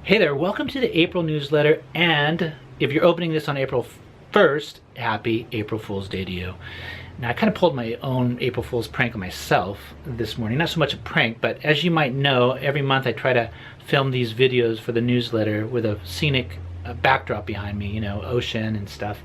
Hey there, welcome to the April newsletter, and if you're opening this on April 1st, happy April Fool's Day to you. Now, I kind of pulled my own April Fool's prank on myself this morning. Not so much a prank, but as you might know, every month I try to film these videos for the newsletter with a scenic backdrop behind me, you know, ocean and stuff.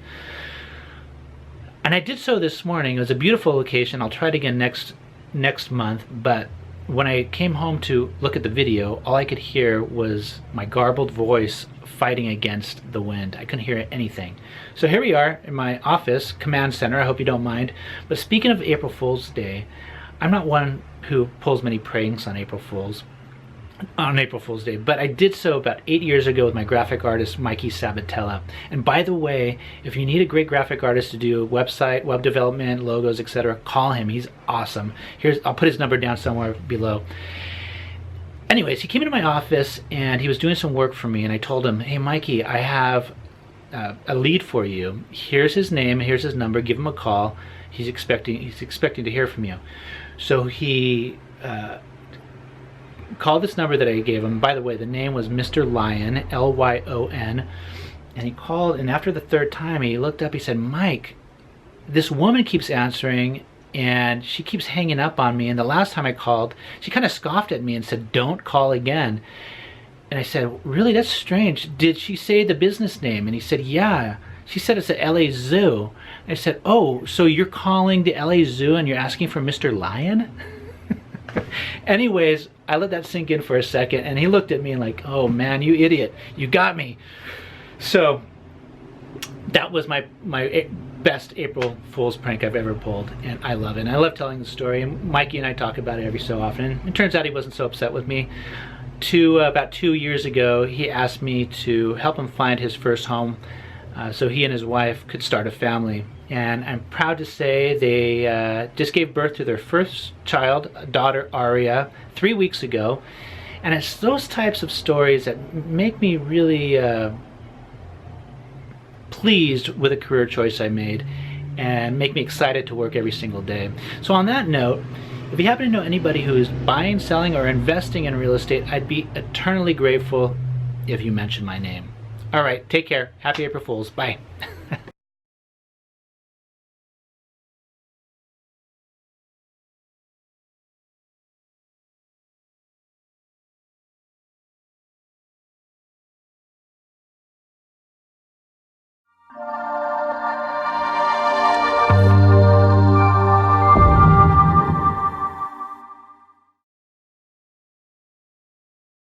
And I did so this morning. It was a beautiful location. I'll try it again next month, but when I came home to look at the video, all I could hear was my garbled voice fighting against the wind. I couldn't hear anything. So here we are in my office, command center. I hope you don't mind. But speaking of April Fool's Day, I'm not one who pulls many pranks on April Fool's Day, but I did so about 8 years ago with my graphic artist Mikey Sabatella. And by the way, if you need a great graphic artist to do a website, web development, logos, etc., call him. He's awesome. I'll put his number down somewhere below. Anyways, he came into my office and he was doing some work for me, and I told him, "Hey Mikey, I have a lead for you. Here's his name, here's his number, give him a call. He's expecting to hear from you." So he called this number that I gave him. By the way, the name was Mr. Lyon, Lyon, and he called, and after the third time he looked up, he said, "Mike, this woman keeps answering and she keeps hanging up on me, and the last time I called she kind of scoffed at me and said, 'Don't call again.'" And I said, "Really? That's strange. Did she say the business name?" And he said, "Yeah, she said it's the LA Zoo." I said, "Oh, so you're calling the LA Zoo and you're asking for Mr. Lyon?" Anyways, I let that sink in for a second, and he looked at me like, "Oh man, you idiot, you got me." So that was my best April Fool's prank I've ever pulled, and I love it. And I love telling the story, and Mikey and I talk about it every so often. And it turns out he wasn't so upset with me. About 2 years ago, he asked me to help him find his first home, so he and his wife could start a family. And I'm proud to say they just gave birth to their first child, daughter Aria, 3 weeks ago. And it's those types of stories that make me really pleased with the career choice I made and make me excited to work every single day. So on that note, if you happen to know anybody who is buying, selling, or investing in real estate, I'd be eternally grateful if you mention my name. All right, take care. Happy April Fools. Bye.